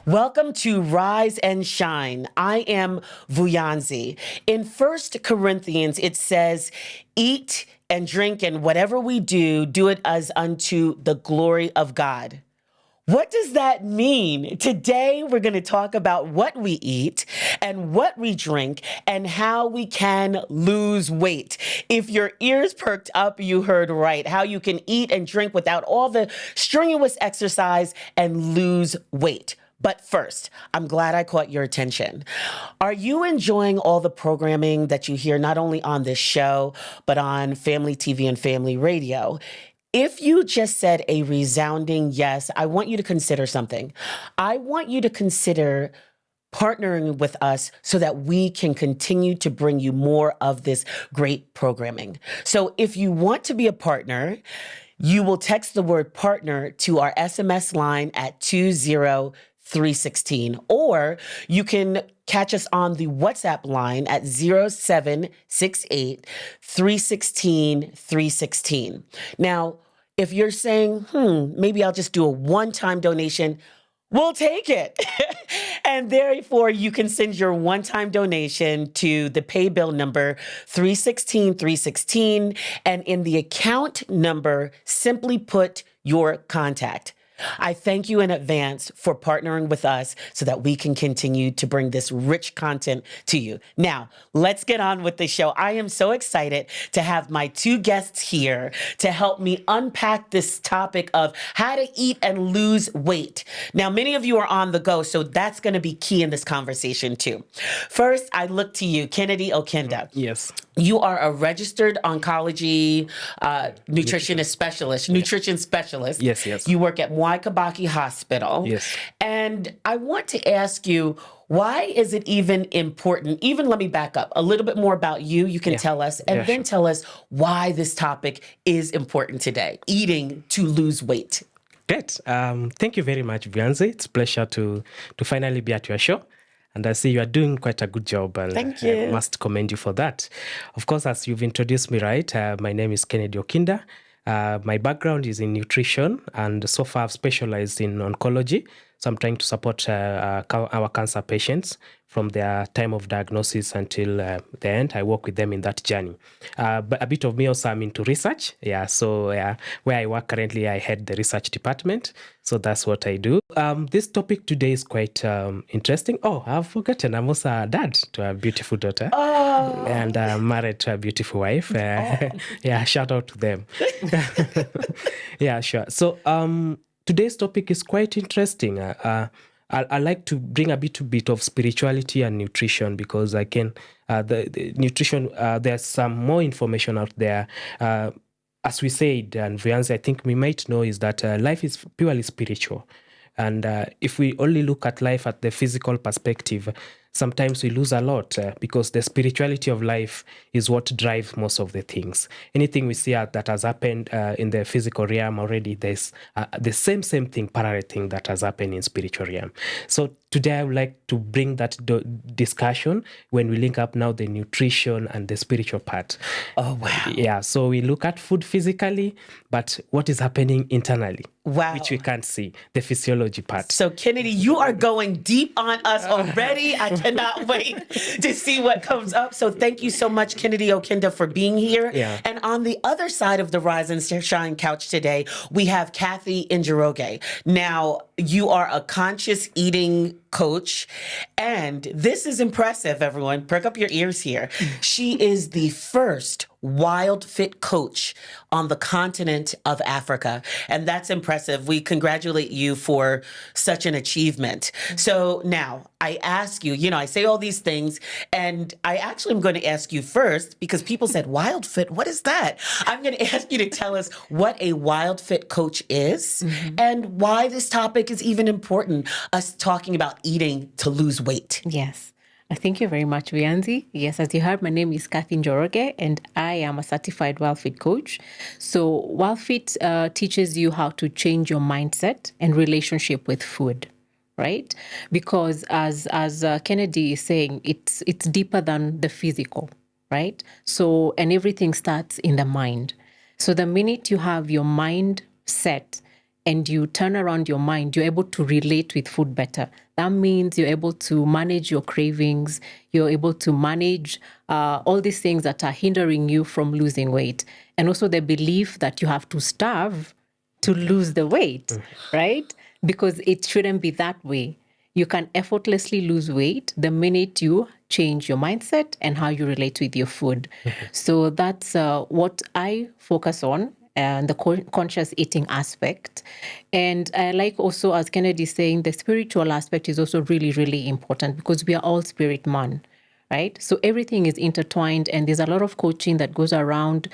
Welcome to Rise and Shine. I am Vuyanzi. In First Corinthians, it says, eat and drink and whatever we do, do it as unto the glory of God. What does that mean? Today, we're going to talk about what we eat and what we drink and how we can lose weight. If your ears perked up, you heard right. How you can eat and drink without all the strenuous exercise and lose weight. But first, I'm glad I caught your attention. Are you enjoying all the programming that you hear not only on this show, but on Family TV and Family Radio? If you just said a resounding yes, I want you to consider something. I want you to consider partnering with us so that we can continue to bring you more of this great programming. So if you want to be a partner, you will text the word partner to our SMS line at 20316, or you can catch us on the WhatsApp line at 0768 316 316. Now, if you're saying, maybe I'll just do a one-time donation, we'll take it. And therefore, you can send your one-time donation to the pay bill number 316 and in the account number, simply put your contact. I thank you in advance for partnering with us so that we can continue to bring this rich content to you. Now, let's get on with the show. I am so excited to have my two guests here to help me unpack this topic of how to eat and lose weight. Now, many of you are on the go, so that's going to be key in this conversation too. First, I look to you, Kennedy Okinda. Yes. You are a registered oncology nutrition specialist. Yes. You work at Mwai Kibaki Hospital. Yes. And I want to ask you, why is it even important? Even let me back up a little bit more about you. You can tell us, and then tell us why this topic is important today, eating to lose weight. Great. Thank you very much, Vuyanzi. It's a pleasure to finally be at your show. And I see you are doing quite a good job. And thank you. I must commend you for that. Of course, as you've introduced me, right, my name is Kennedy Okinda. My background is in nutrition, and so far I've specialized in oncology. So I'm trying to support our cancer patients from their time of diagnosis until the end. I work with them in that journey. But a bit of me also, I'm into research. So where I work currently, I head the research department. So that's what I do. This topic today is quite interesting. Oh, I've forgotten. I'm also a dad to a beautiful daughter. Oh. And married to a beautiful wife. Shout out to them. Yeah, sure. So today's topic is quite interesting. I like to bring a bit of spirituality and nutrition, because I can, the nutrition, there's some more information out there. As we said, and Vuyanzi, I think we might know, is that life is purely spiritual. And if we only look at life at the physical perspective, sometimes we lose a lot because the spirituality of life is what drives most of the things. Anything we see that has happened in the physical realm already, there's the same thing, parallel thing that has happened in spiritual realm. So today I would like to bring that discussion when we link up now the nutrition and the spiritual part. Oh, wow. Yeah, so we look at food physically, but what is happening internally? Wow. Which we can't see, the physiology part. So, Kennedy, you are going deep on us already. I cannot wait to see what comes up. So thank you so much, Kennedy Okinda, for being here. Yeah. And on the other side of the Rise and Shine couch today, we have Kathy Njoroge. Now, you are a conscious eating coach, and this is impressive, everyone. Perk up your ears here. She is the first Wild Fit coach on the continent of Africa. And that's impressive. We congratulate you for such an achievement. So now I ask you, I say all these things, and I actually am going to ask you first, because people said, Wild Fit, what is that? I'm going to ask you to tell us what a Wild Fit coach is and why this topic is even important, us talking about eating to lose weight. Yes. Thank you very much, Vuyanzi. Yes, as you heard, my name is Kathy Njoroge, and I am a certified WellFit coach. So WellFit teaches you how to change your mindset and relationship with food, right? Because as Kennedy is saying, it's deeper than the physical, right? So, and everything starts in the mind. So the minute you have your mind set and you turn around your mind, you're able to relate with food better. That means you're able to manage your cravings. You're able to manage all these things that are hindering you from losing weight. And also the belief that you have to starve to lose the weight, right? Because it shouldn't be that way. You can effortlessly lose weight the minute you change your mindset and how you relate with your food. So that's what I focus on, and the conscious eating aspect. And I like also, as Kennedy is saying, the spiritual aspect is also really, really important because we are all spirit man, right? So everything is intertwined, and there's a lot of coaching that goes around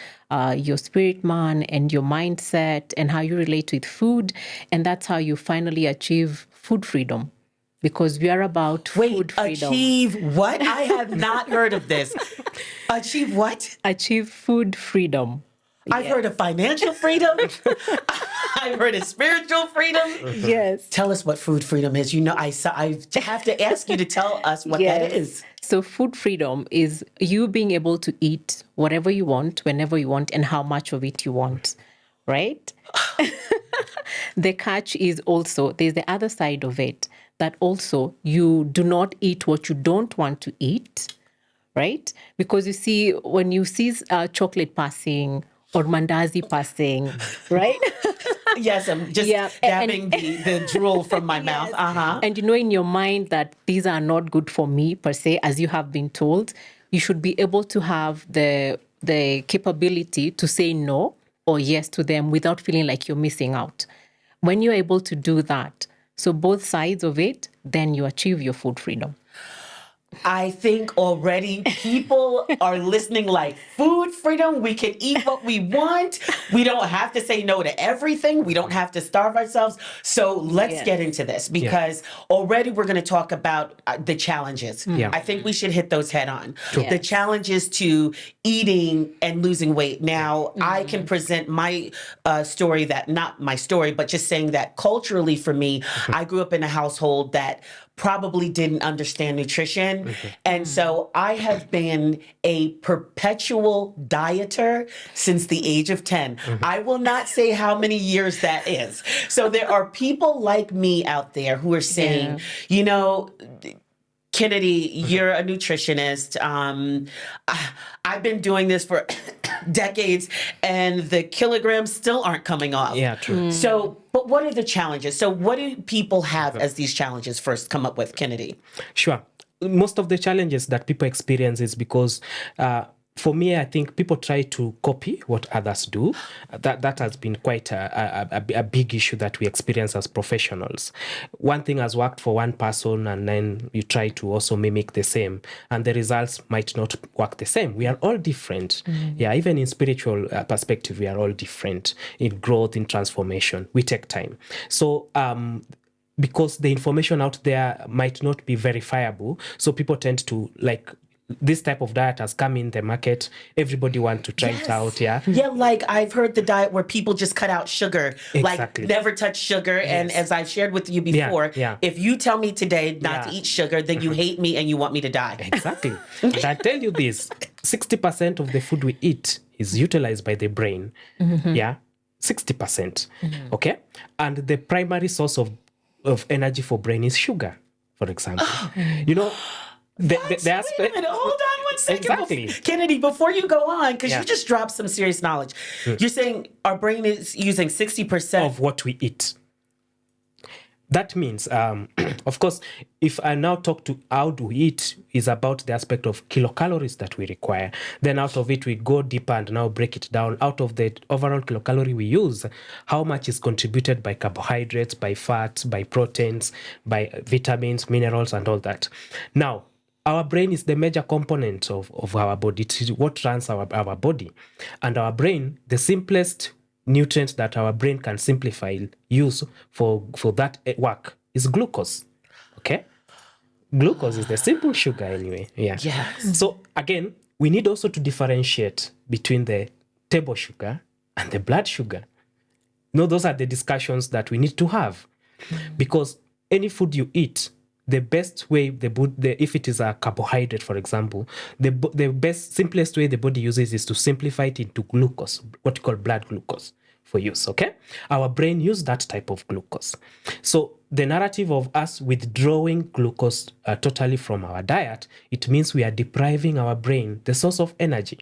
your spirit man and your mindset and how you relate with food. And that's how you finally achieve food freedom, because we are about food freedom. Achieve what? I have not heard of this. Achieve what? Achieve food freedom. I've heard of financial freedom. I've heard of spiritual freedom. Yes. Tell us what food freedom is. You know, I have to ask you to tell us what that is. So food freedom is you being able to eat whatever you want, whenever you want, and how much of it you want, right? The catch is also, there's the other side of it, that also you do not eat what you don't want to eat, right? Because you see, when you see chocolate passing or mandazi passing, right? Yes, I'm just dabbing the drool from my mouth. And you know in your mind that these are not good for me per se, as you have been told, you should be able to have the capability to say no or yes to them without feeling like you're missing out. When you're able to do that, so both sides of it, then you achieve your food freedom. I think already people are listening like food freedom. We can eat what we want. We don't have to say no to everything. We don't have to starve ourselves. So let's get into this, because already we're going to talk about the challenges. I think we should hit those head on. The challenges to eating and losing weight. Now, I can present my story, that not my story, but just saying that culturally for me, I grew up in a household that probably didn't understand nutrition. And so I have been a perpetual dieter since the age of 10. I will not say how many years that is. So there are people like me out there who are saying, you know, Kennedy, you're a nutritionist. I've been doing this for decades, and the kilograms still aren't coming off. Yeah, true. So, but what are the challenges? So what do people have as these challenges first come up with, Kennedy? Sure. Most of the challenges that people experience is because for me, I think people try to copy what others do. That has been quite a big issue that we experience as professionals. One thing has worked for one person, and then you try to also mimic the same, and the results might not work the same. We are all different. Yeah, even in spiritual perspective, we are all different in growth, in transformation. We take time. So because the information out there might not be verifiable, so people tend to like, this type of diet has come in the market. Everybody wants to try it out. Yeah. Like I've heard the diet where people just cut out sugar, Exactly. like never touch sugar. And as I've shared with you before, if you tell me today not to eat sugar, then you hate me and you want me to die. Exactly. And I tell you this, 60% of the food we eat is utilized by the brain. Yeah. 60%. Okay. And the primary source of energy for brain is sugar, for example. You know, the aspect. Wait a minute, hold on one second. Exactly. Kennedy, before you go on, because you just dropped some serious knowledge. You're saying our brain is using 60% of what we eat. That means, of course, if I now talk to how do we eat, is about the aspect of kilocalories that we require. Then out of it, we go deeper and now break it down. Out of the overall kilocalorie we use, how much is contributed by carbohydrates, by fats, by proteins, by vitamins, minerals, and all that. Now, our brain is the major component of our body. It is what runs our body. And our brain, the simplest nutrient that our brain can use for that work is glucose. Okay? Glucose is the simple sugar anyway. Yeah. Yes. So again, we need also to differentiate between the table sugar and the blood sugar. No, those are the discussions that we need to have. Because any food you eat, the best way if it is a carbohydrate, for example, the best, simplest way the body uses is to simplify it into glucose, what you call blood glucose for use, okay? Our brain uses that type of glucose. So the narrative of us withdrawing glucose totally from our diet, it means we are depriving our brain the source of energy.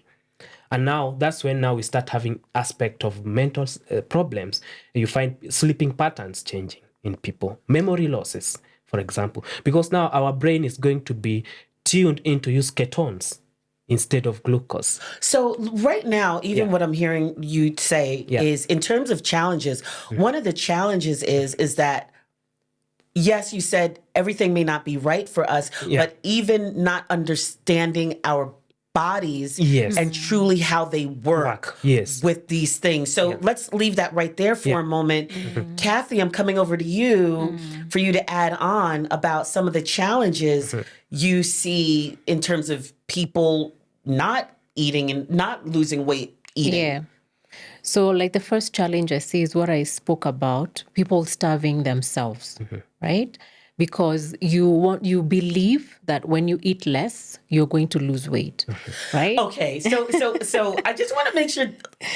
And now that's when now we start having aspect of mental problems. You find sleeping patterns changing in people, memory losses, for example, because now our brain is going to be tuned in to use ketones instead of glucose. So right now, even Yeah. what I'm hearing you say Yeah. is in terms of challenges, one of the challenges is that yes, you said everything may not be right for us, Yeah. but even not understanding our bodies Yes. and truly how they work Yes. with these things. So let's leave that right there for Yeah. a moment. Kathy, I'm coming over to you for you to add on about some of the challenges you see in terms of people not eating and not losing weight eating. Yeah. So, like the first challenge I see is what I spoke about: people starving themselves, right? Because you believe that when you eat less, you're going to lose weight, right? Okay, so I just want to make sure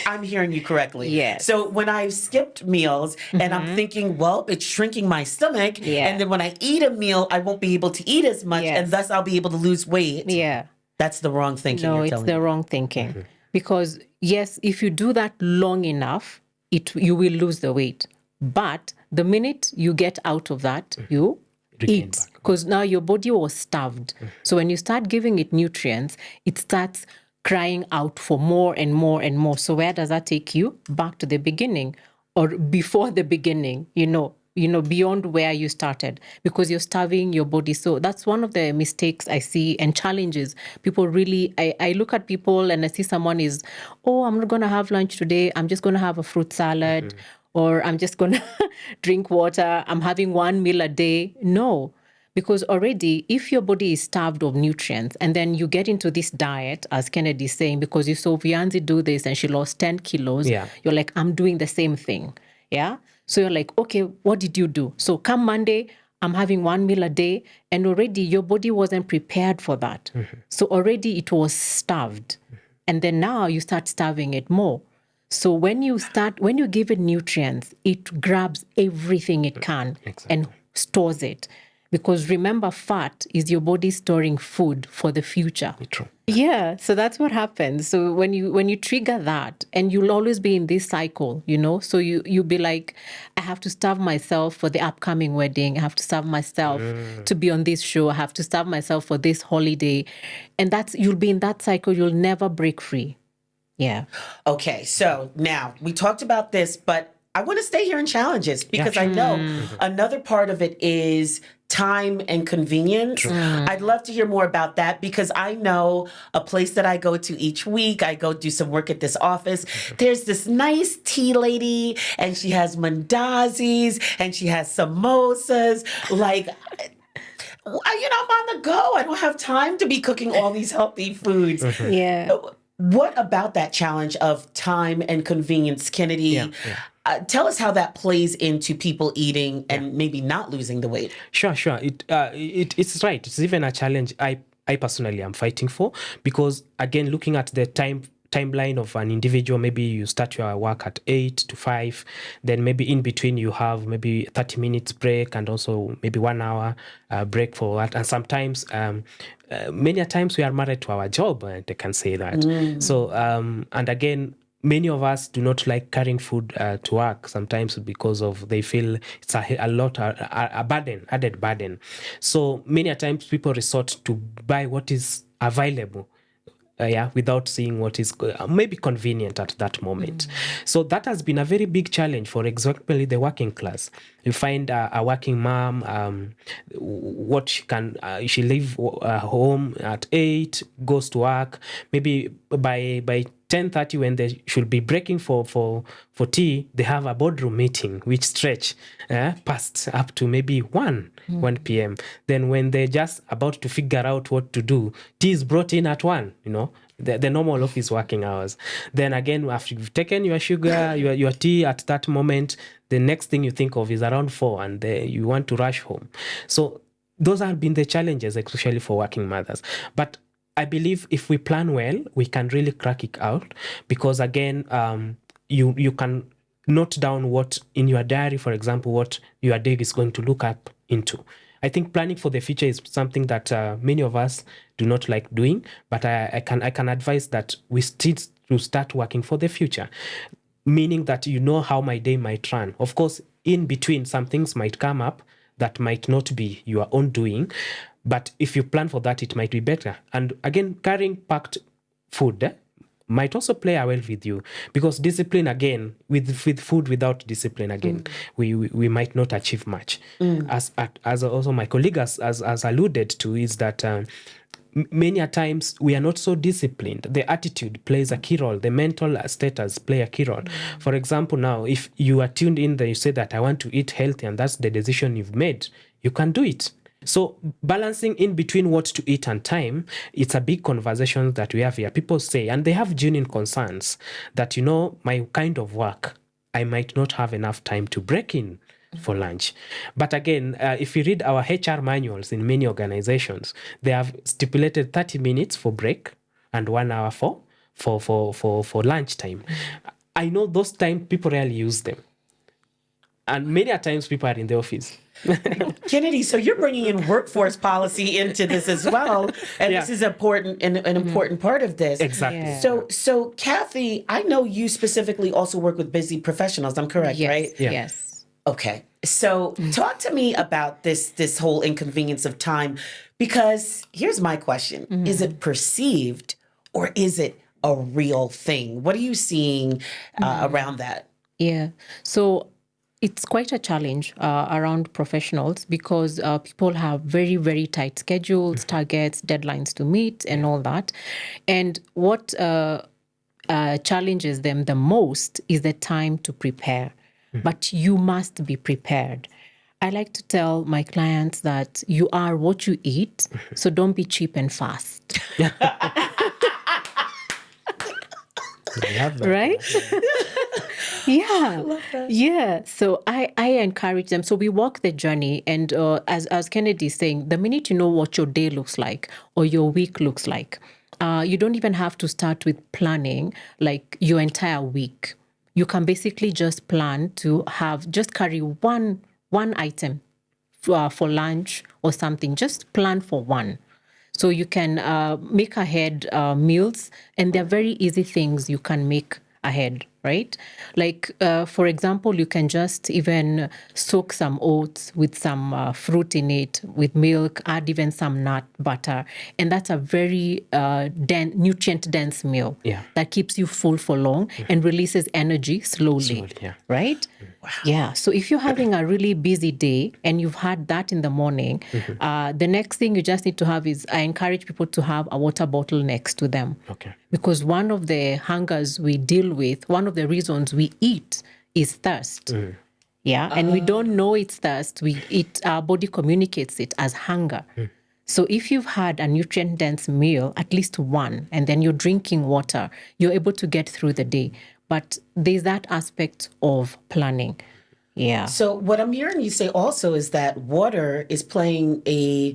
I'm hearing you correctly. Yes. So when I've skipped meals and I'm thinking, well, it's shrinking my stomach, Yeah. and then when I eat a meal, I won't be able to eat as much, Yes. and thus I'll be able to lose weight. Yeah. That's the wrong thinking. No, you're it's telling the me. wrong thinking. Because yes, if you do that long enough, you will lose the weight. But the minute you get out of that, you Regain eat. back. Because now your body was starved. So when you start giving it nutrients, it starts crying out for more and more and more. So where does that take you? Back to the beginning or before the beginning, beyond where you started, because you're starving your body. So that's one of the mistakes I see and challenges. People really, I look at people and I see someone is, oh, I'm not going to have lunch today. I'm just going to have a fruit salad or I'm just going to drink water. I'm having one meal a day. No, because already if your body is starved of nutrients and then you get into this diet, as Kennedy's saying, because you saw Vianzi do this and she lost 10 kilos, Yeah. you're like, I'm doing the same thing. Yeah. So you're like, okay, what did you do? So come Monday, I'm having one meal a day. And already your body wasn't prepared for that. So already it was starved. And then now you start starving it more. So when you give it nutrients, it grabs everything it can and stores it. Because remember, fat is your body storing food for the future. True. Yeah, so that's what happens. So when you trigger that, and you'll always be in this cycle, so you'll be like, I have to starve myself for the upcoming wedding. I have to starve myself to be on this show. I have to starve myself for this holiday. And you'll be in that cycle. You'll never break free. Yeah. Okay, so now we talked about this, but I want to stay here in challenges because I know another part of it is time and convenience. I'd love to hear more about that because I know a place that I go to each week. I go do some work at this office. There's this nice tea lady and she has mandazis and she has samosas. Like, I'm on the go. I don't have time to be cooking all these healthy foods. Yeah. What about that challenge of time and convenience, Kennedy? Tell us how that plays into people eating and maybe not losing the weight. Sure. It's right. It's even a challenge I personally am fighting for because, again, looking at the timeline of an individual, maybe you start your work at 8 to 5, then maybe in between you have maybe 30 minutes break and also maybe 1 hour break for that. And sometimes, many a times we are married to our job, and I can say that. So, and again, many of us do not like carrying food to work sometimes because of they feel it's a burden, added burden. So many a times people resort to buy what is available. Without seeing what is maybe convenient at that moment. So that has been a very big challenge for exactly the working class. You find a working mom, what she leave home at 8, goes to work, maybe by 10:30 when they should be breaking for tea, they have a boardroom meeting which stretch past up to maybe 1 p.m. Then when they're just about to figure out what to do, tea is brought in at 1, the normal office working hours. Then again, after you've taken your sugar, your tea at that moment, the next thing you think of is around 4 and you want to rush home. So those have been the challenges, especially for working mothers. But I believe if we plan well, we can really crack it out because, again, you can note down what in your diary, for example, what your day is going to look up into. I think planning for the future is something that many of us do not like doing, but I can advise that we still to start working for the future, meaning that you know how my day might run. Of course, in between, some things might come up that might not be your own doing, but if you plan for that, it might be better. And again, carrying packed food might also play well with you, because discipline, again, with food, without discipline, again, we might not achieve much. As also my colleague has alluded to, is that many a times we are not so disciplined. The attitude plays a key role. The mental status play a key role. For example, now, if you are tuned in there, you say that I want to eat healthy, and that's the decision you've made, you can do it. So balancing in between what to eat and time, it's a big conversation that we have here. People say, and they have genuine concerns that, my kind of work, I might not have enough time to break in for lunch. But again, if you read our HR manuals in many organizations, they have stipulated 30 minutes for break and 1 hour for lunch time. I know those time people rarely use them. And many a times people are in the office. Kennedy, so you're bringing in workforce policy into this as well, and this is important, an important part of this. Exactly. Yeah. So Kathy, I know you specifically also work with busy professionals. I'm correct, Yes. right? Yeah. Yes. Okay. So talk to me about this whole inconvenience of time, because here's my question. Is it perceived, or is it a real thing? What are you seeing around that? Yeah. So it's quite a challenge around professionals, because people have very, very tight schedules, targets, deadlines to meet, and all that. And what challenges them the most is the time to prepare. But you must be prepared. I like to tell my clients that you are what you eat, so don't be cheap and fast. I love that. Right? Yeah. Yeah. So I encourage them. So we walk the journey. And as Kennedy is saying, the minute you know what your day looks like or your week looks like, you don't even have to start with planning like your entire week. You can basically just plan to just carry one item for lunch or something. Just plan for one. So you can make ahead meals, and they're very easy things you can make ahead, right? Like, for example, you can just even soak some oats with some fruit in it, with milk, add even some nut butter. And that's a very nutrient-dense meal that keeps you full for long and releases energy slowly, right? Wow. Yeah. So if you're having a really busy day and you've had that in the morning, the next thing you just need to have is, I encourage people to have a water bottle next to them. Okay. Because one of the hungers we deal with, one of the reasons we eat is thirst. Yeah. And we don't know it's thirst. Our body communicates it as hunger. So if you've had a nutrient-dense meal, at least one, and then you're drinking water, you're able to get through the day. But there's that aspect of planning. Yeah. So what I'm hearing you say also is that water is playing a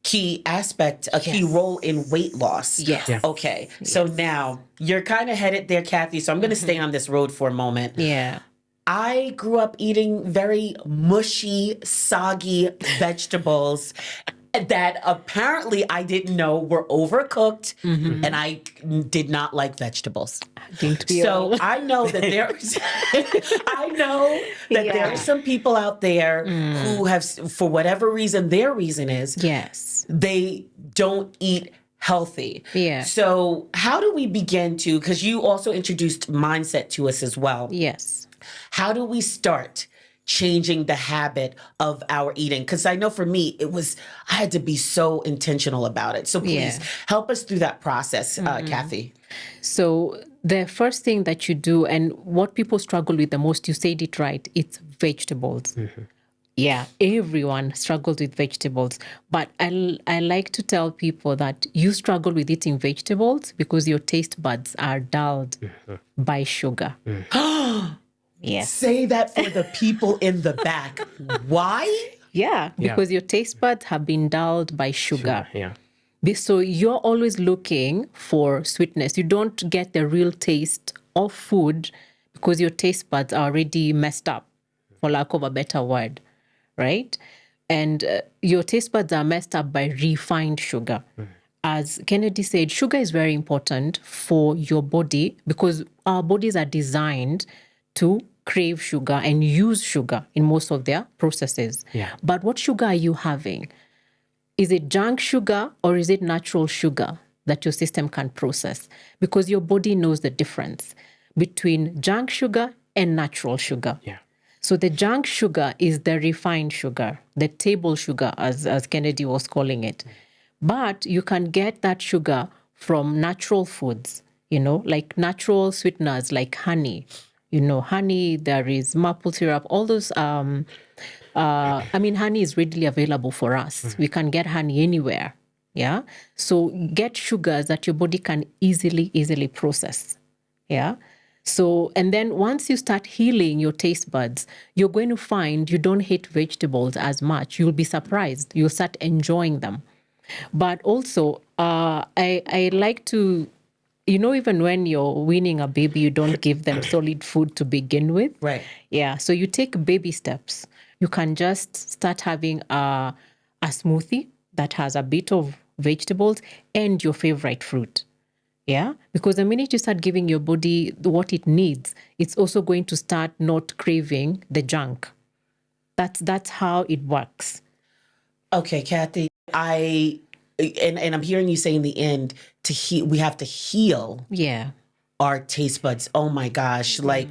key aspect, a key role in weight loss. Yes. Yeah. Okay. So now you're kind of headed there, Kathy. So I'm going to stay on this road for a moment. Yeah. I grew up eating very mushy, soggy vegetables that apparently I didn't know were overcooked, and I did not like vegetables. So I know that there are some people out there who have, for whatever reason, their reason is, they don't eat healthy. Yeah. So how do we begin to, because you also introduced mindset to us as well. Yes. How do we start changing the habit of our eating? Because I know for me, I had to be so intentional about it. So please help us through that process, Kathy. So the first thing that you do, and what people struggle with the most, you said it right, it's vegetables. Yeah, everyone struggles with vegetables. But I like to tell people that you struggle with eating vegetables because your taste buds are dulled by sugar. Yes. Say that for the people in the back. Why? Yeah, because your taste buds have been dulled by sugar. Yeah. So you're always looking for sweetness. You don't get the real taste of food because your taste buds are already messed up, for lack of a better word, right? And your taste buds are messed up by refined sugar. As Kennedy said, sugar is very important for your body because our bodies are designed to crave sugar and use sugar in most of their processes. Yeah. But what sugar are you having? Is it junk sugar or is it natural sugar that your system can process? Because your body knows the difference between junk sugar and natural sugar. Yeah. So the junk sugar is the refined sugar, the table sugar, as Kennedy was calling it. But you can get that sugar from natural foods, like natural sweeteners like honey. Honey, there is maple syrup, all those. Honey is readily available for us. We can get honey anywhere. Yeah. So get sugars that your body can easily process. Yeah. So, and then once you start healing your taste buds, you're going to find you don't hate vegetables as much. You'll be surprised. You'll start enjoying them. But also, I like to, even when you're weaning a baby, you don't give them solid food to begin with. Right. Yeah. So you take baby steps. You can just start having a smoothie that has a bit of vegetables and your favorite fruit. Yeah, because the minute you start giving your body what it needs, it's also going to start not craving the junk. That's how it works. Okay, Kathy, and I'm hearing you say in the end to heal, we have to heal Yeah. our taste buds. Oh my gosh. Like,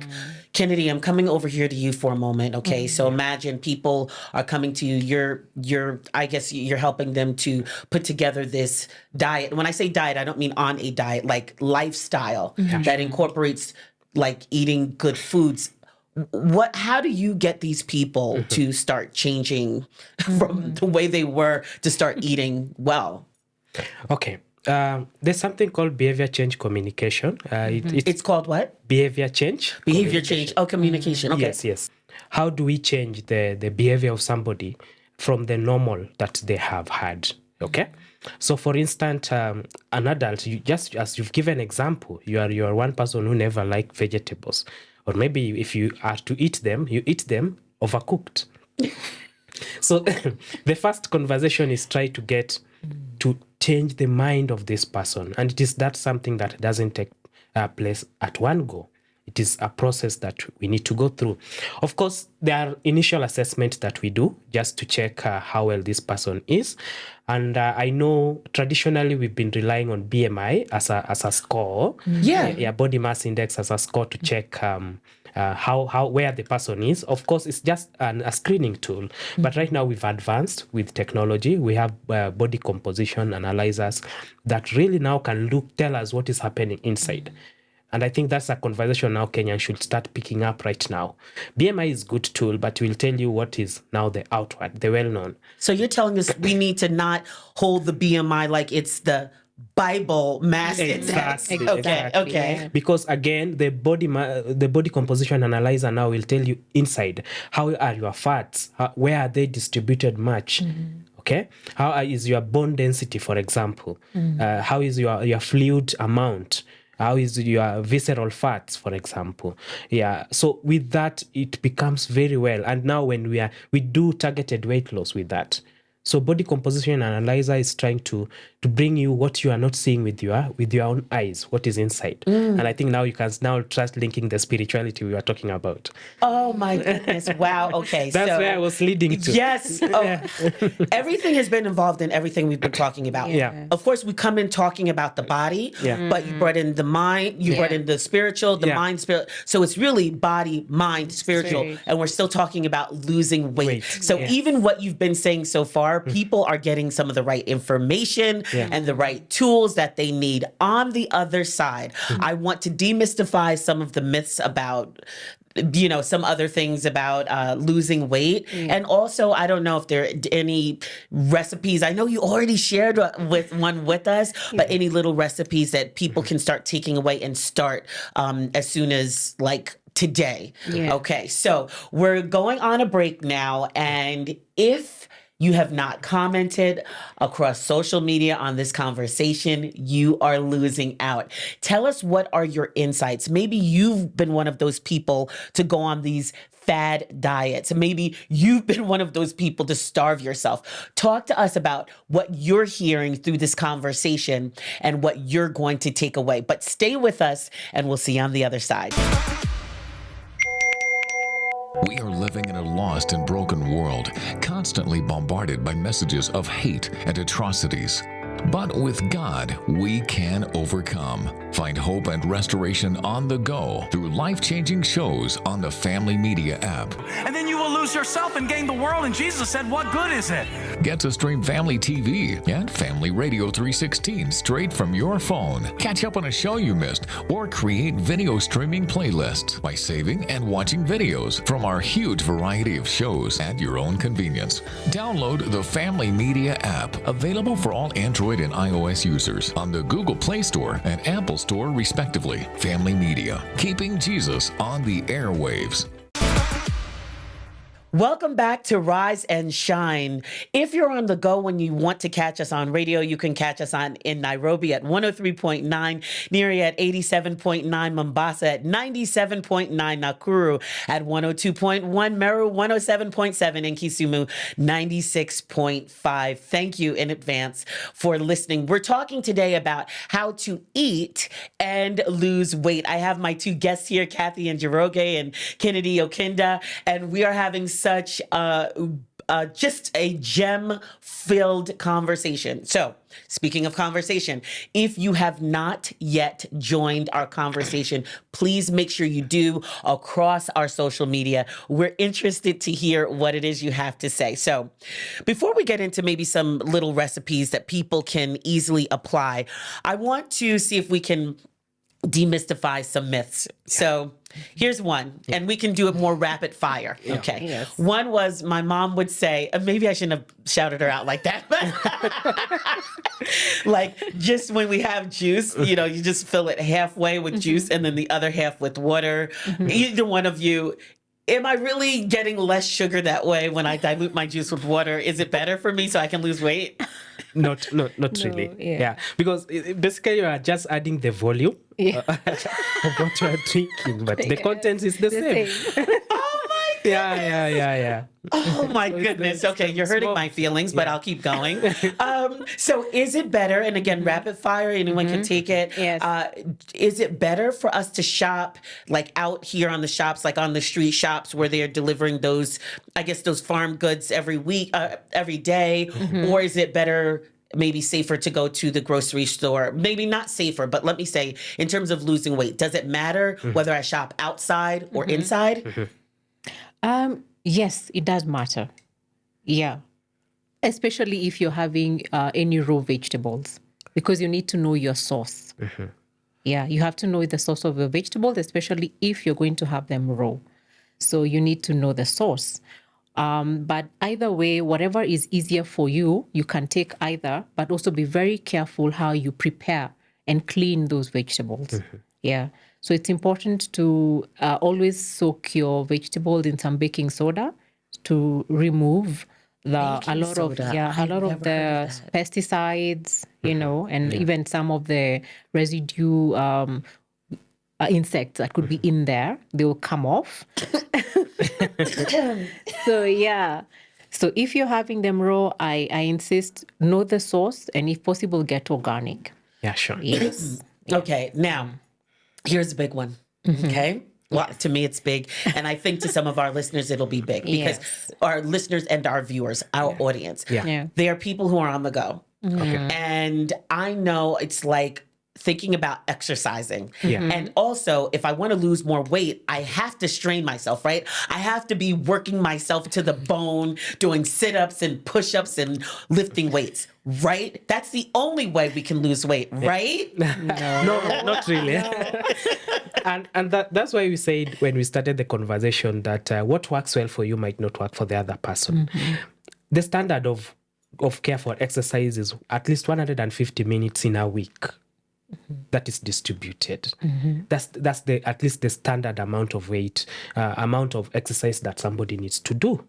Kennedy, I'm coming over here to you for a moment. Okay. So imagine people are coming to you. I guess you're helping them to put together this diet. When I say diet, I don't mean on a diet, like lifestyle that incorporates like eating good foods. How do you get these people to start changing from the way they were to start eating well? Okay. There's something called behavior change communication. It's called what? Behavior change. Behavior change. Oh, communication. Okay. Yes. How do we change the behavior of somebody from the normal that they have had? Okay. So, for instance, an adult, just as you've given example, you are one person who never liked vegetables, or maybe if you are to eat them, you eat them overcooked. So, the first conversation is try to get to change the mind of this person, and it is that something that doesn't take place at one go. It is a process that we need to go through. Of course, there are initial assessments that we do just to check how well this person is. And I know traditionally we've been relying on BMI as a score. Yeah, body mass index as a score to check where the person is. Of course, it's just a screening tool. But right now we've advanced with technology. We have body composition analyzers that really now can tell us what is happening inside. And I think that's a conversation now Kenyans should start picking up right now. BMI is a good tool, but we'll tell you what is now the outward, the well-known. So you're telling us we need to not hold the BMI like it's the Bible mass index. Exactly. Okay. Yeah. Because again, the body composition analyzer now will tell you inside how are your fats, where are they distributed much. Okay, how is your bone density, for example? How is your fluid amount? How is your visceral fats, for example? Yeah. So with that, it becomes very well. And now when we do targeted weight loss with that. So body composition analyzer is trying to bring you what you are not seeing with your own eyes, what is inside. And I think now you can start linking the spirituality we were talking about. Oh my goodness. Wow. Okay. That's where I was leading to. Yes. Oh, everything has been involved in everything we've been talking about. Yeah. Of course, we come in talking about the body, but you brought in the mind, you brought in the spiritual, the mind, spirit. So it's really body, mind, spiritual. Spirit. And we're still talking about losing weight. So Yeah. even what you've been saying so far, people are getting some of the right information and the right tools that they need. On the other side, I want to demystify some of the myths about some other things about losing weight. And also, I don't know if there are any recipes. I know you already shared one with us, but any little recipes that people can start taking away and start as soon as today. Yeah. Okay, so we're going on a break now. And if you have not commented across social media on this conversation, you are losing out. Tell us, what are your insights? Maybe you've been one of those people to go on these fad diets. Maybe you've been one of those people to starve yourself. Talk to us about what you're hearing through this conversation and what you're going to take away. But stay with us, and we'll see you on the other side. We are living in a lost and broken world, constantly bombarded by messages of hate and atrocities. But with God, we can overcome. Find hope and restoration on the go through life-changing shows on the Family Media app. And then you will lose yourself and gain the world. And Jesus said, what good is it? Get to stream Family TV and Family Radio 316 straight from your phone. Catch up on a show you missed or create video streaming playlists by saving and watching videos from our huge variety of shows at your own convenience. Download the Family Media app, available for all Android and iOS users on the Google Play Store and Apple Store, respectively. Family Media, keeping Jesus on the airwaves. Welcome back to Rise and Shine. If you're on the go when you want to catch us on radio, you can catch us in Nairobi at 103.9, Nyeri at 87.9, Mombasa at 97.9, Nakuru at 102.1, Meru 107.7, and Kisumu 96.5. Thank you in advance for listening. We're talking today about how to eat and lose weight. I have my two guests here, Kathy and Njoroge and Kennedy Okinda, and we are having such just a gem-filled conversation. So, speaking of conversation, if you have not yet joined our conversation, please make sure you do across our social media. We're interested to hear what it is you have to say. So, before we get into maybe some little recipes that people can easily apply, I want to see if we can demystify some myths. So here's one, and we can do it more rapid fire. Okay. Yes. One was, my mom would say, maybe I shouldn't have shouted her out like that, but like, just when we have juice, you just fill it halfway with juice and then the other half with water. Either one of you. Am I really getting less sugar that way when I dilute my juice with water? Is it better for me so I can lose weight? Not really. Yeah. Yeah, because basically you are just adding the volume Yeah. of what you are drinking, but the content is the same. Oh my Yeah. Oh my goodness. Okay, you're hurting my feelings, but I'll keep going. So is it better, and again, rapid fire, anyone can take it. Yes. Is it better for us to shop like out here on the shops, like on the street shops where they're delivering those, I guess, those farm goods every week, every day? Or is it better, maybe safer, to go to the grocery store? Maybe not safer, but let me say, in terms of losing weight, does it matter whether I shop outside or inside? Yes, it does matter. Yeah. Especially if you're having any raw vegetables, because you need to know your source. Yeah, you have to know the source of your vegetables, especially if you're going to have them raw. So you need to know the source. But either way, whatever is easier for you, you can take either, but also be very careful how you prepare and clean those vegetables. Yeah. So it's important to always soak your vegetables in some baking soda to remove a lot of the pesticides, and even some of the residue insects that could be in there. They will come off. So yeah. So if you're having them raw, I insist, know the source, and if possible, get organic. Yeah, sure. Yes. Okay, now, here's a big one, okay? Well, to me, it's big. And I think to some of our listeners, it'll be big because our listeners and our viewers, our audience, they are people who are on the go. And I know it's like thinking about exercising. And also, if I want to lose more weight, I have to strain myself, right? I have to be working myself to the bone, doing sit-ups and push-ups and lifting weights, right? That's the only way we can lose weight, right? No, not really. And that's why we said when we started the conversation that what works well for you might not work for the other person. The standard of care for exercise is at least 150 minutes in a week. That is distributed. That's the at least the standard amount of weight, amount of exercise that somebody needs to do.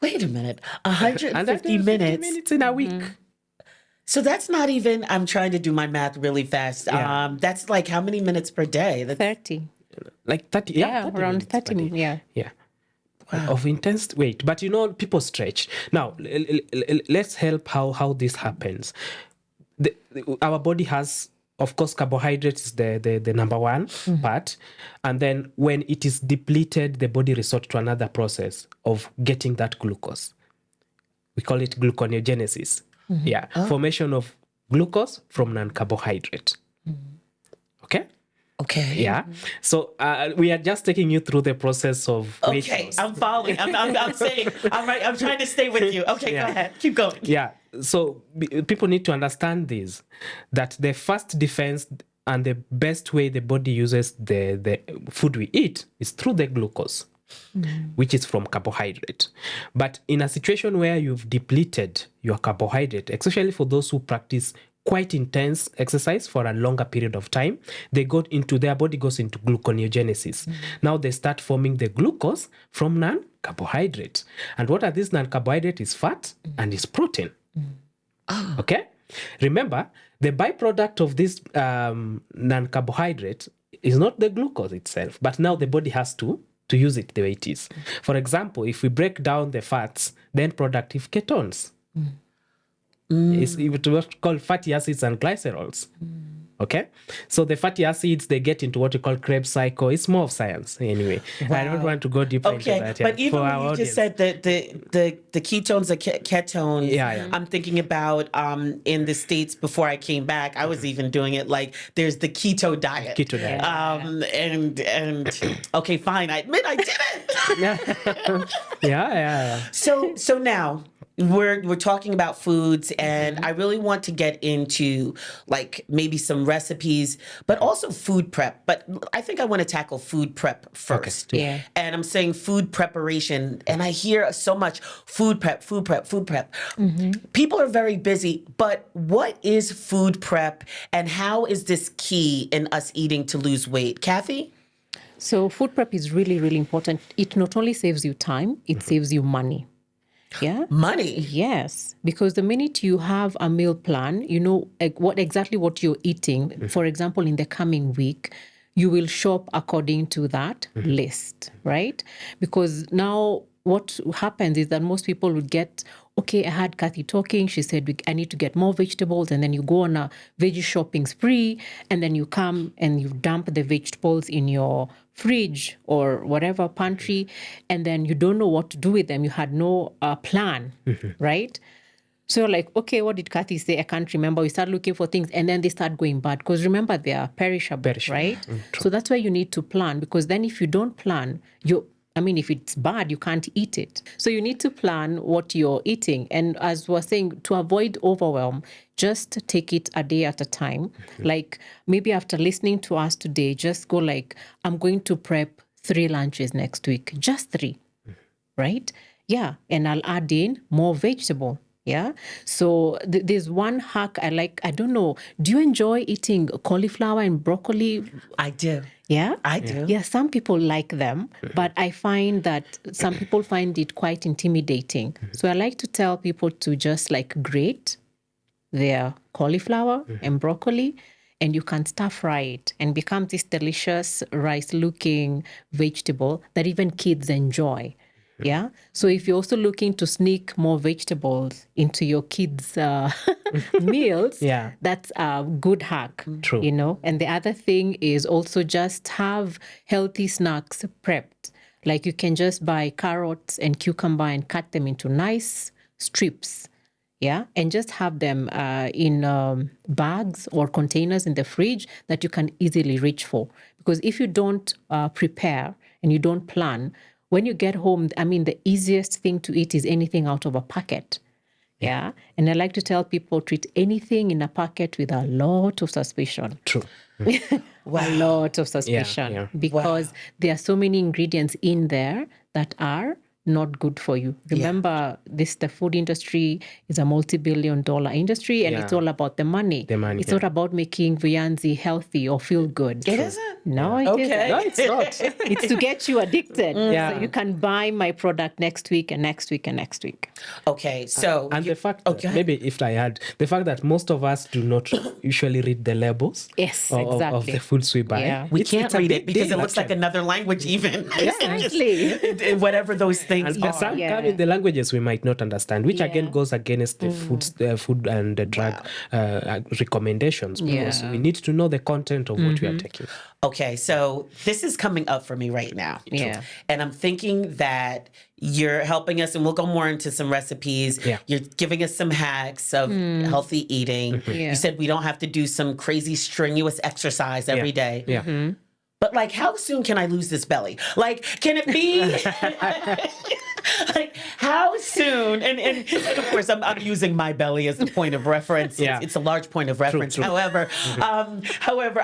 Wait a minute. 150 minutes. in a week. So that's not even, I'm trying to do my math really fast. Yeah. That's like how many minutes per day? That's 30. Like 30, Yeah, 30 around minutes per 30 day. minutes. Yeah. Yeah. Of intense weight. But people stretch. Now, let's help how this happens. Our body has, of course, carbohydrates is the number one part. And then when it is depleted, the body resorts to another process of getting that glucose. We call it gluconeogenesis. Yeah. Formation of glucose from non-carbohydrate. Okay? okay. Yeah. So we are just taking you through the process of weight Okay, loss. I'm following. I'm saying, I'm right. I'm trying to stay with you. Okay, Yeah. go ahead. Keep going. Yeah. So people need to understand this, that the first defense and the best way the body uses the food we eat is through the glucose, which is from carbohydrate. But in a situation where you've depleted your carbohydrate, especially for those who practice quite intense exercise for a longer period of time, their body goes into gluconeogenesis. Now they start forming the glucose from non-carbohydrate. And what are these non-carbohydrate? Is fat and is protein. Okay? Remember, the byproduct of this non-carbohydrate is not the glucose itself, but now the body has to use it the way it is. For example, if we break down the fats, then productive ketones. It's what's called fatty acids and glycerols. Okay? So the fatty acids, they get into what we call Krebs cycle. It's more of science anyway. I don't want to go deeper into Okay, that. but even for when our you audience. just said the ketones, the ketones, Yeah. I'm thinking about in the States before I came back, I was even doing it like there's the keto diet. Keto diet. And okay, fine. I admit I did it. Yeah. So now we're talking about foods, and I really want to get into like maybe some recipes, but also food prep. But I think I want to tackle food prep first. Yeah. And I'm saying food preparation, and I hear so much food prep. People are very busy, but what is food prep, and how is this key in us eating to lose weight? Kathy? So food prep is really, really important. It not only saves you time, it saves you money. Yeah. Money. Yes, because the minute you have a meal plan, you know what you're eating. For example, in the coming week, you will shop according to that list, right? Because now what happens is that most people would get, okay, I had Kathy talking. She said, I need to get more vegetables. And then you go on a veggie shopping spree. And then you come and you dump the vegetables in your fridge or whatever pantry. And then you don't know what to do with them. You had no plan, right? So you're like, okay, what did Kathy say? I can't remember. We start looking for things and then they start going bad. Because remember, they are perishable, right? So that's why you need to plan. Because then if you don't plan, if it's bad, you can't eat it. So you need to plan what you're eating. And as we're saying, to avoid overwhelm, just take it a day at a time. Like maybe after listening to us today, just go like, I'm going to prep 3 lunches next week. Just 3, right? Yeah. And I'll add in more vegetable. Yeah. So there's one hack I like. I don't know. Do you enjoy eating cauliflower and broccoli? I do. Yeah? I do. Yeah, some people like them, but I find that some people find it quite intimidating. So I like to tell people to just like grate their cauliflower and broccoli, and you can stir fry it and become this delicious rice-looking vegetable that even kids enjoy. Yeah. So if you're also looking to sneak more vegetables into your kids' meals, that's a good hack. True. You know. And the other thing is also just have healthy snacks prepped. Like you can just buy carrots and cucumber and cut them into nice strips. Yeah. And just have them in bags or containers in the fridge that you can easily reach for. Because if you don't prepare and you don't plan, when you get home, the easiest thing to eat is anything out of a packet. Yeah. And I like to tell people, treat anything in a packet with a lot of suspicion. True. A lot of suspicion. Yeah. Because there are so many ingredients in there that are not good for you. Remember, the food industry is a multi-billion-dollar industry, and it's all about the money. It's not about making Vuyanzi healthy or feel good. It isn't? No, it Okay. isn't. No, it's not. It's to get you addicted. Yeah. So you can buy my product next week and next week and next week. Okay, so And the fact, okay. maybe if I had, the fact that most of us do not usually read the labels Yes, of exactly. the foods we buy. Yeah. we It's can't a read big it because deal, it looks like actually. another language even. Exactly. Whatever those things And are. some Yeah. come in the languages we might not understand, which again Yeah. goes against the food and the drug recommendations, because Yeah. we need to know the content of what we are taking. Okay, so this is coming up for me right now. Yeah. And I'm thinking that you're helping us, and we'll go more into some recipes. Yeah. You're giving us some hacks of healthy eating. Yeah. You said we don't have to do some crazy strenuous exercise every day. Yeah. But like, how soon can I lose this belly? Like, can it be like how soon? And of course, I'm using my belly as the point of reference. Yeah. It's a large point of reference. true. However,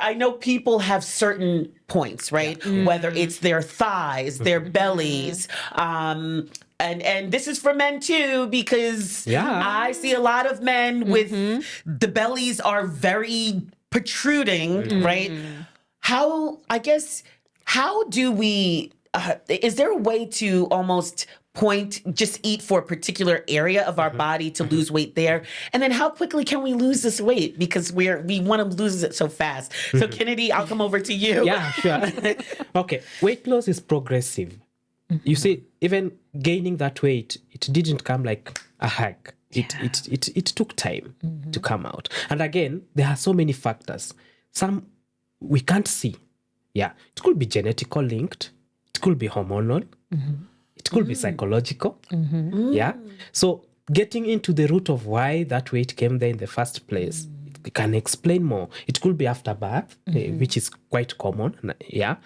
I know people have certain points, right? Whether it's their thighs, their bellies. And this is for men too, because Yeah. I see a lot of men with the bellies are very protruding, right? How do we, is there a way to almost just eat for a particular area of our body to lose weight there? And then how quickly can we lose this weight? Because we want to lose it so fast. So Kennedy, I'll come over to you. Yeah, sure. Okay, weight loss is progressive. You see, even gaining that weight, it didn't come like a hack. It took time to come out. And again, there are so many factors. Some we can't see. Yeah, it could be genetical linked. It could be hormonal. It could be psychological. Yeah. So getting into the root of why that weight came there in the first place, it can explain more. It could be after birth, which is quite common. Yeah.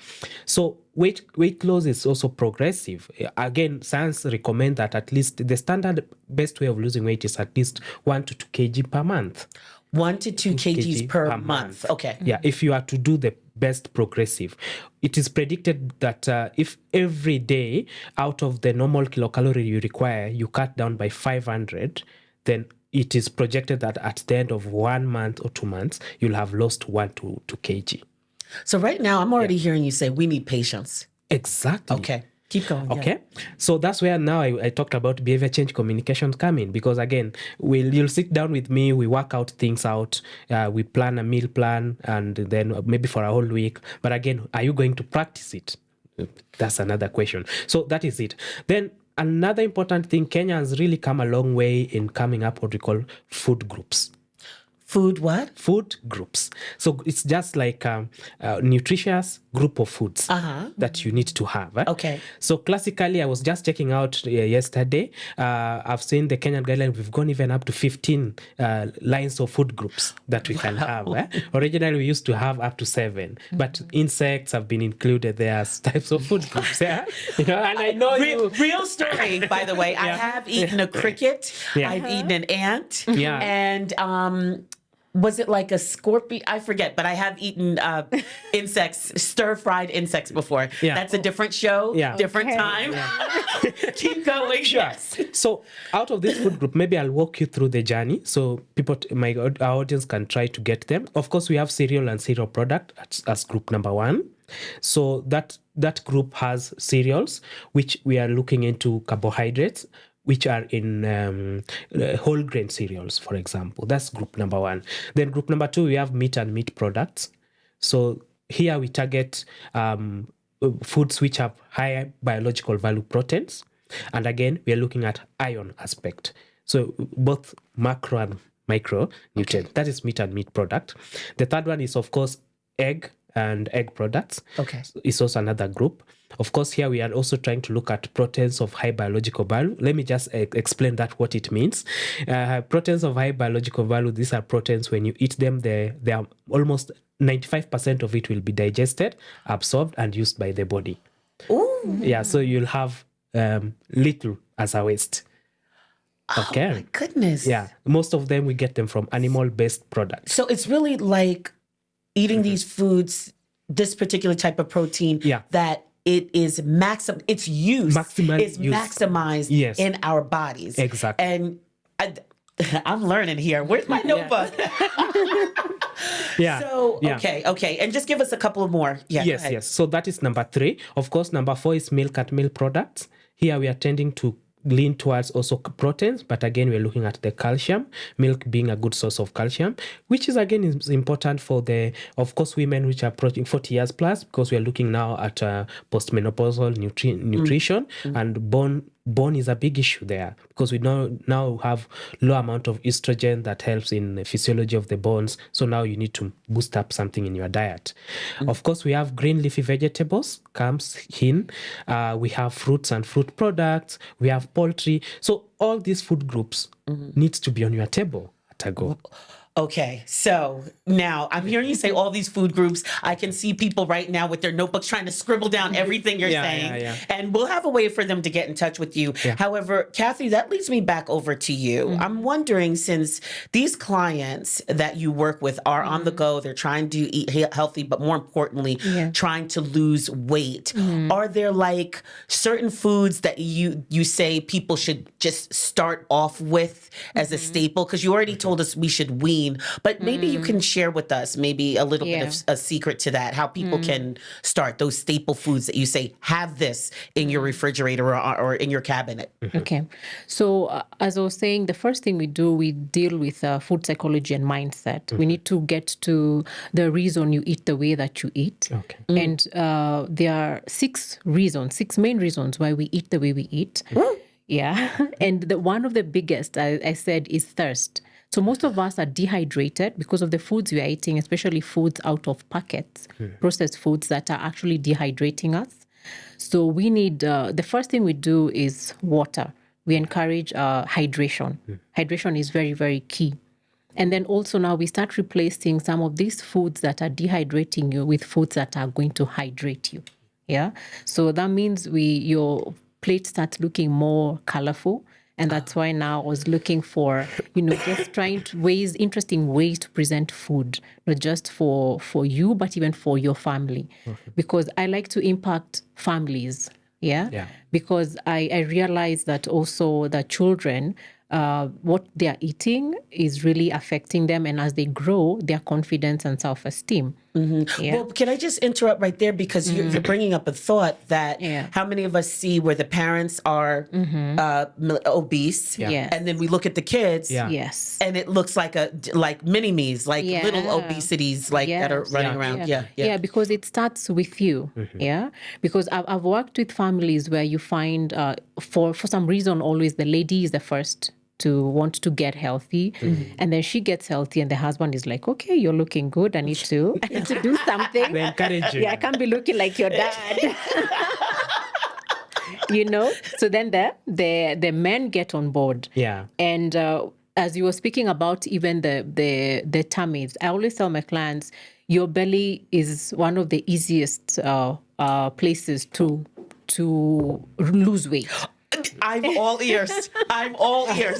So weight loss is also progressive. Again, science recommend that at least the standard best way of losing weight is at least 1 to 2 kg per month. 1 to 2 kgs per month. Okay. Yeah, if you are to do the best progressive. It is predicted that if every day out of the normal kilocalorie you require, you cut down by 500, then it is projected that at the end of 1 month or 2 months, you'll have lost 1 to 2 kg. So right now, I'm already hearing you say we need patience. Exactly. Okay. Keep going. yeah. Okay, so that's where now I talked about behavior change communications come in, because again, you'll sit down with me, we work out things out, we plan a meal plan, and then maybe for a whole week. But again, are you going to practice it? That's another question. So that is it. Then another important thing, Kenya has really come a long way in coming up what we call food groups. Food what? Food groups. So it's just like a nutritious group of foods that you need to have. Okay. So classically, I was just checking out yesterday. I've seen the Kenyan guideline. We've gone even up to 15 lines of food groups that we can have. Originally, we used to have up to 7, but insects have been included there as types of food groups. Yeah? And I know Real story, by the way. I have eaten a cricket. Yeah. I've eaten an ant. Yeah. And was it like a scorpion? I forget, but I have eaten insects, stir-fried insects before. Yeah. That's a different show, Yeah. different Okay. time. Keep going. Yes. So out of this food group, maybe I'll walk you through the journey so our audience can try to get them. Of course, we have cereal and cereal product as group number 1. So that group has cereals, which we are looking into carbohydrates, which are in whole grain cereals, for example. That's group number 1. Then group number 2, we have meat and meat products. So here we target foods which have higher biological value proteins. And again, we are looking at iron aspect. So both macro and micro nutrient. That is meat and meat product. The third one is, of course, egg and egg products. Okay. It's also another group. Of course, here we are also trying to look at proteins of high biological value. Let me just explain what it means. Proteins of high biological value, these are proteins when you eat them, they are almost 95% of it will be digested, absorbed, and used by the body. Ooh. Yeah, so you'll have little as a waste. Okay. Oh, my goodness. Yeah, most of them we get them from animal-based products. So it's really like eating these foods, this particular type of protein Yeah. that it is its use Maximal is use. maximized Yes. in our bodies. Exactly. And I'm learning here. Where's my notebook? Yeah. So, Yeah. okay. And just give us a couple of more. Yeah. Yes, yes. So that is number 3. Of course, number 4 is milk and milk products. Here we are tending to lean towards also proteins, but again, we're looking at the calcium, milk being a good source of calcium, which is again is important for of course, women which are approaching 40 years plus, because we are looking now at postmenopausal nutrition, and bone is a big issue there, because we now have low amount of estrogen that helps in the physiology of the bones. So now you need to boost up something in your diet. Of course, we have green leafy vegetables comes in. We have fruits and fruit products. We have poultry. So all these food groups needs to be on your table at a go. Okay, so now I'm hearing you say all these food groups. I can see people right now with their notebooks trying to scribble down everything you're saying. Yeah. And we'll have a way for them to get in touch with you. Yeah. However, Kathy, that leads me back over to you. I'm wondering, since these clients that you work with are on the go, they're trying to eat healthy, but more importantly, trying to lose weight. Are there like certain foods that you say people should just start off with as a staple? Because you already told us we should wean. But maybe you can share with us maybe a little bit of a secret to that, how people can start those staple foods that you say, have this in your refrigerator or in your cabinet. Okay. So as I was saying, the first thing we do, we deal with food psychology and mindset. We need to get to the reason you eat the way that you eat. Okay. And there are 6 main reasons why we eat the way we eat. Yeah. And one of the biggest, I said, is thirst. So most of us are dehydrated because of the foods we are eating, especially foods out of packets, processed foods that are actually dehydrating us. So we need, the first thing we do is water. We encourage hydration. Hydration is very, very key. And then also now we start replacing some of these foods that are dehydrating you with foods that are going to hydrate you. Yeah. So that means your plate starts looking more colorful. And that's why now I was looking for, just trying interesting ways to present food, not just for you, but even for your family. Because I like to impact families, yeah? Because I realize that also the children, what they're eating is really affecting them. And as they grow, their confidence and self-esteem. Yeah. Well, can I just interrupt right there? Because you're bringing up a thought that how many of us see where the parents are obese, and then we look at the kids, Yes. and it looks like mini-me's, like little obesities, that are running around. Yeah. Because it starts with you. Yeah, because I've worked with families where you find for some reason always the lady is the first to want to get healthy, and then she gets healthy, and the husband is like, "Okay, you're looking good. I need to do something." They encourage you. Yeah, I can't be looking like your dad. So then the men get on board. Yeah. And as you were speaking about even the tummies, I always tell my clients, your belly is one of the easiest places to lose weight. I'm all ears.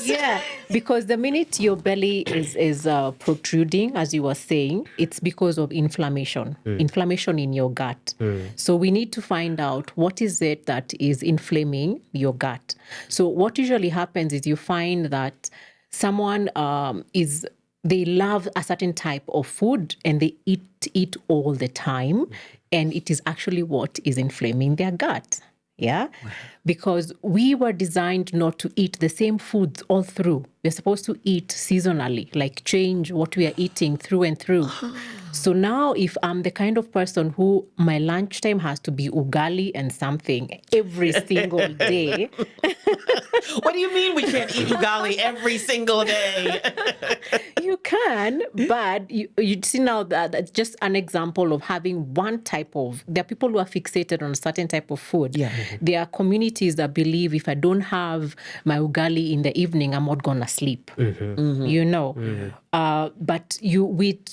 Yeah, because the minute your belly is protruding, as you were saying, it's because of inflammation in your gut. So we need to find out what is it that is inflaming your gut. So what usually happens is you find that someone they love a certain type of food and they eat it all the time, and it is actually what is inflaming their gut. Yeah, because we were designed not to eat the same foods all through. We're supposed to eat seasonally, like change what we are eating through and through. So now if I'm the kind of person who my lunchtime has to be ugali and something every single day. What do you mean we can't eat ugali every single day? You can, but you see now that's just an example of having one type of, there are people who are fixated on a certain type of food. Yeah. There are communities that believe if I don't have my ugali in the evening, I'm not going to sleep. But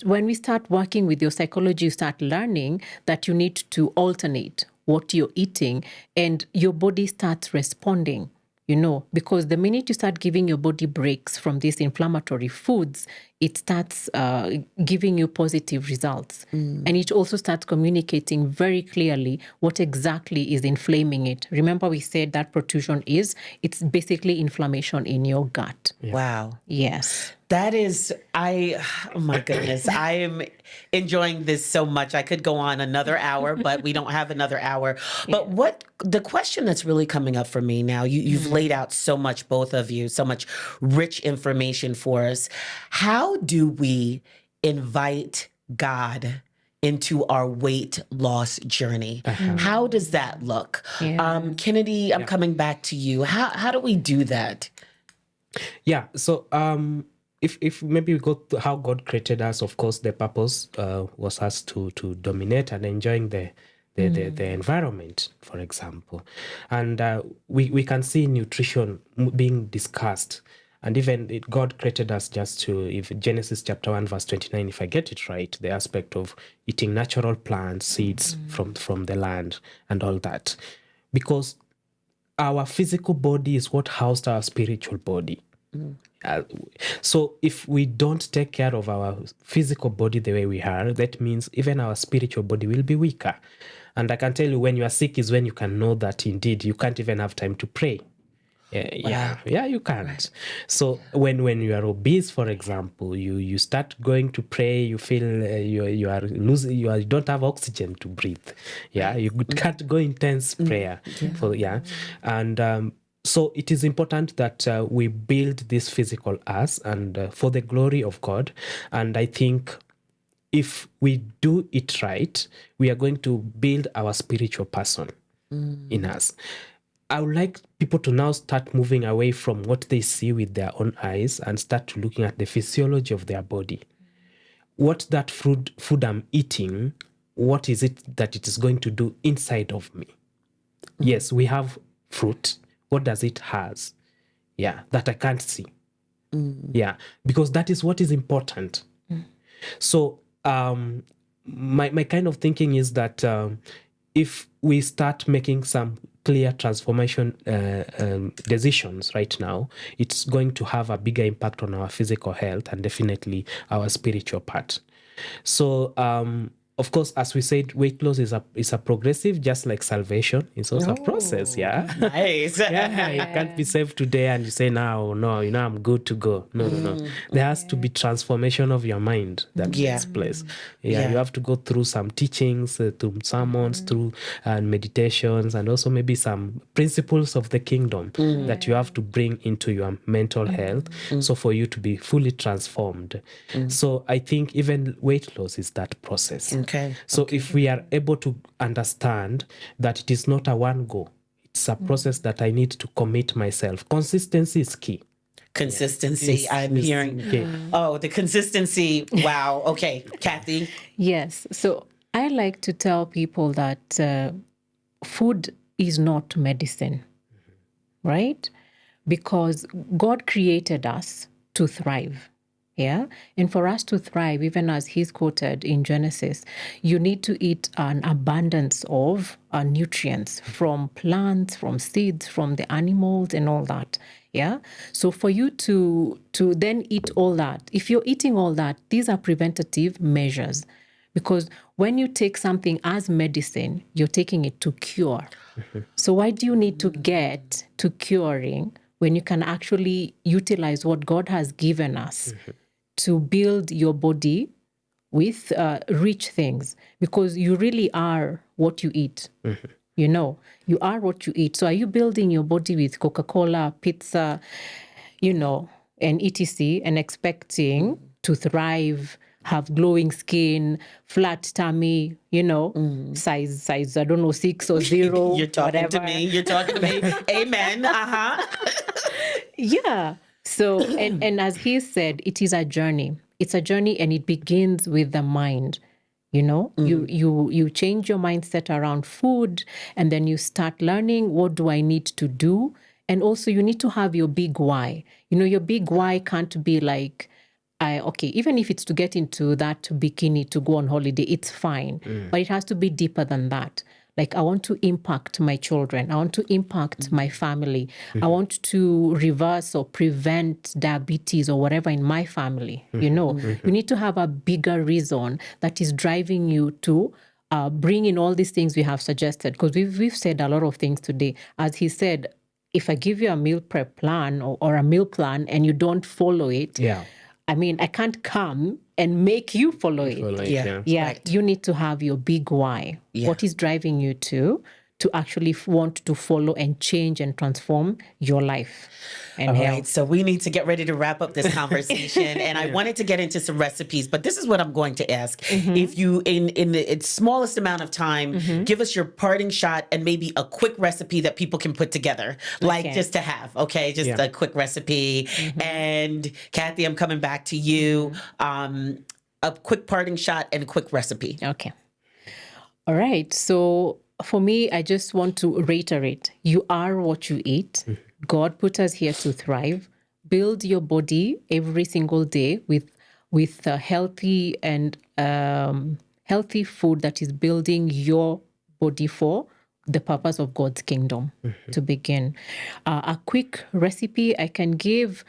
when we start working with your psychology, you start learning that you need to alternate what you're eating and your body starts responding. Because the minute you start giving your body breaks from these inflammatory foods, it starts giving you positive results. And it also starts communicating very clearly what exactly is inflaming it. Remember, we said that protrusion it's basically inflammation in your gut. Wow. Yes. That is, oh my goodness, I am enjoying this so much. I could go on another hour, but we don't have another hour. But the question that's really coming up for me now, you've laid out so much, both of you, so much rich information for us. How do we invite God into our weight loss journey? How does that look? Yeah. Kennedy, I'm coming back to you. How do we do that? Yeah. So if maybe we go to how God created us, of course, the purpose was us to dominate and enjoying the environment, for example. And we can see nutrition being discussed. And even God created us just to, if Genesis chapter 1, verse 29, if I get it right, the aspect of eating natural plants, seeds from the land and all that. Because our physical body is what housed our spiritual body. So if we don't take care of our physical body the way we are, that means even our spiritual body will be weaker. And I can tell you, when you are sick is when you can know that indeed you can't even have time to pray. Yeah, you can't. Right. So when you are obese, for example, you start going to pray, you feel you are losing, you don't have oxygen to breathe. Yeah, you can't go intense prayer. And so it is important that we build this physical us and for the glory of God. And I think if we do it right, we are going to build our spiritual person in us. I would like people to now start moving away from what they see with their own eyes and start to looking at the physiology of their body. What that food I'm eating, what is it that it is going to do inside of me? Yes, we have fruit. What does it has? Yeah, that I can't see. Yeah, because that is what is important. So my kind of thinking is that if we start making some clear transformation decisions right now, it's going to have a bigger impact on our physical health and definitely our spiritual part. So of course, as we said, weight loss is a progressive, just like salvation. It's also a process, yeah. Nice. Yeah, you can't be saved today and you say, no, I'm good to go. No. There has to be transformation of your mind that takes place. Yeah, you have to go through some teachings, through sermons, through meditations, and also maybe some principles of the kingdom that you have to bring into your mental health, so for you to be fully transformed. So I think even weight loss is that process. Okay. So if we are able to understand that it is not a one go, it's a process that I need to commit myself. Consistency is key. Consistency. I'm hearing. Okay. Oh, the consistency. Wow. Okay. Kathy. Yes. So I like to tell people that food is not medicine, right? Because God created us to thrive. Yeah. And for us to thrive, even as he's quoted in Genesis, you need to eat an abundance of nutrients from plants, from seeds, from the animals and all that. Yeah. So for you to then eat all that, if you're eating all that, these are preventative measures. Because when you take something as medicine, you're taking it to cure. So why do you need to get to curing when you can actually utilize what God has given us to build your body with rich things? Because you really are what you eat. You know, you are what you eat. So are you building your body with Coca-Cola, pizza, and etc., and expecting to thrive, have glowing skin, flat tummy, size, I don't know, 6 or 0. You're talking whatever. to me. You're talking to me. Amen. Yeah. So, and as he said, it is a journey. It's a journey, and it begins with the mind. You change your mindset around food, and then you start learning, what do I need to do? And also you need to have your big why. Your big why can't be like, even if it's to get into that bikini to go on holiday, it's fine. But it has to be deeper than that. Like, I want to impact my children. I want to impact my family. I want to reverse or prevent diabetes or whatever in my family. You need to have a bigger reason that is driving you to bring in all these things we have suggested. Because we've said a lot of things today. As he said, if I give you a meal prep plan or a meal plan and you don't follow it, I mean, I can't come and make you follow it. Yeah, right. You need to have your big why. Yeah. What is driving you to actually want to follow and change and transform your life and All health. right, so we need to get ready to wrap up this conversation, and I wanted to get into some recipes, but this is what I'm going to ask. If you, in the smallest amount of time, give us your parting shot and maybe a quick recipe that people can put together, like just to have, okay? Just a quick recipe. And Kathy, I'm coming back to you. A quick parting shot and a quick recipe. Okay. All right. So for me, I just want to reiterate, you are what you eat. God put us here to thrive. Build your body every single day with healthy and healthy food that is building your body for the purpose of God's kingdom to begin. A quick recipe I can give.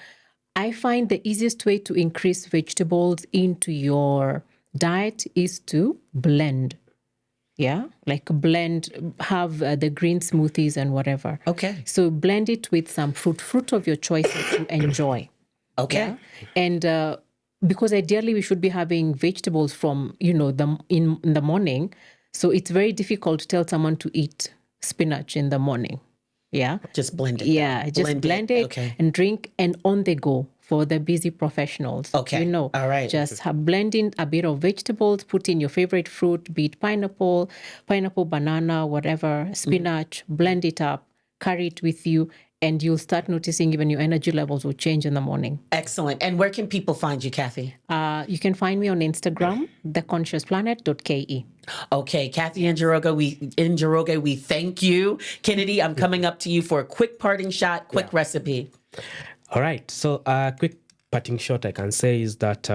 I find the easiest way to increase vegetables into your diet is to blend. Yeah, like blend, have the green smoothies and whatever. Okay. So blend it with some fruit of your choice that you enjoy. Okay. And because ideally we should be having vegetables from, in the morning. So it's very difficult to tell someone to eat spinach in the morning. Yeah. Just blend it. Yeah, just blend it Okay. and drink, and on the go for the busy professionals. Okay. All right. Just blend in a bit of vegetables, put in your favorite fruit, be it pineapple, banana, whatever, spinach, blend it up, carry it with you, and you'll start noticing even your energy levels will change in the morning. Excellent. And where can people find you, Kathy? You can find me on Instagram, theconsciousplanet.ke. Okay, Kathy Njoroge, we thank you. Kennedy, I'm coming up to you for a quick parting shot, quick recipe. All right. So a quick parting shot I can say is that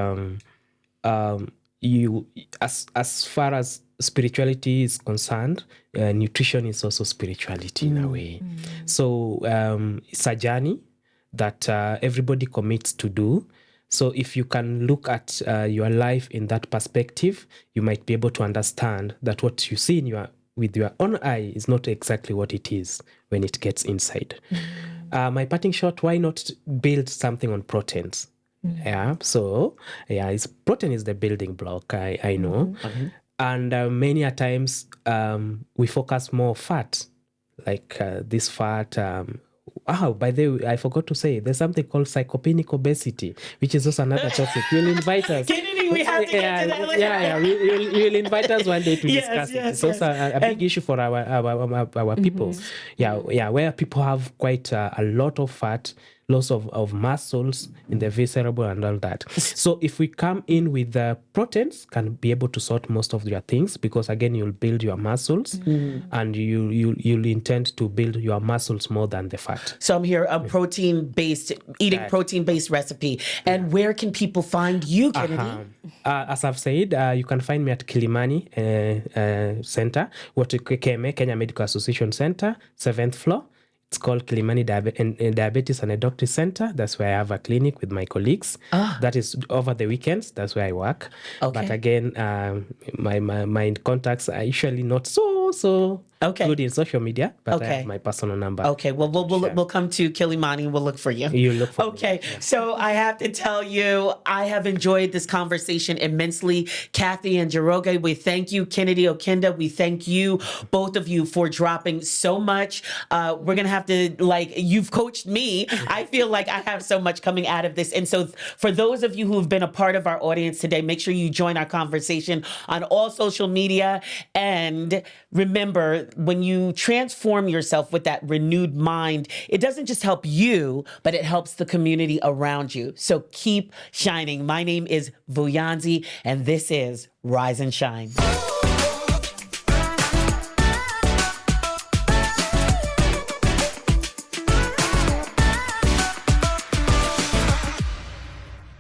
you, as far as spirituality is concerned, nutrition is also spirituality in a way. So it's a journey that everybody commits to do. So if you can look at your life in that perspective, you might be able to understand that what you see with your own eye is not exactly what it is when it gets inside. My parting shot, why not build something on proteins? Yeah, so protein is the building block, I know. And many a times we focus more fat, like this fat. By the way, I forgot to say, there's something called sarcopenic obesity, which is also another topic. You'll invite us. Kennedy, we have to get to that later. You'll invite us one day to discuss it. It's also a big issue for our people. Where people have quite a lot of fat, loss of muscles in the visceral and all that. So if we come in with the proteins, can be able to sort most of your things, because again, you'll build your muscles and you'll intend to build your muscles more than the fat. So I'm here, a protein-based recipe. And where can people find you, Kennedy? As I've said, you can find me at Kilimani Center, Kenya Medical Association Center, 7th floor. It's called Kilimani Diabetes and Endocrine Center. That's where I have a clinic with my colleagues. That is over the weekends. That's where I work. Okay. But again, my contacts are usually not so good in social media, but I have my personal number. Okay, well, we'll come to Kilimani. We'll look for you. You look for me. Okay, so I have to tell you, I have enjoyed this conversation immensely. Kathy Njoroge, we thank you. Kennedy Okinda, we thank you, both of you, for dropping so much. We're going to have to, you've coached me. I feel like I have so much coming out of this. And so for those of you who have been a part of our audience today, make sure you join our conversation on all social media. And remember, when you transform yourself with that renewed mind, it doesn't just help you, but it helps the community around you. So keep shining. My name is Vuyanzi, and this is Rise and Shine.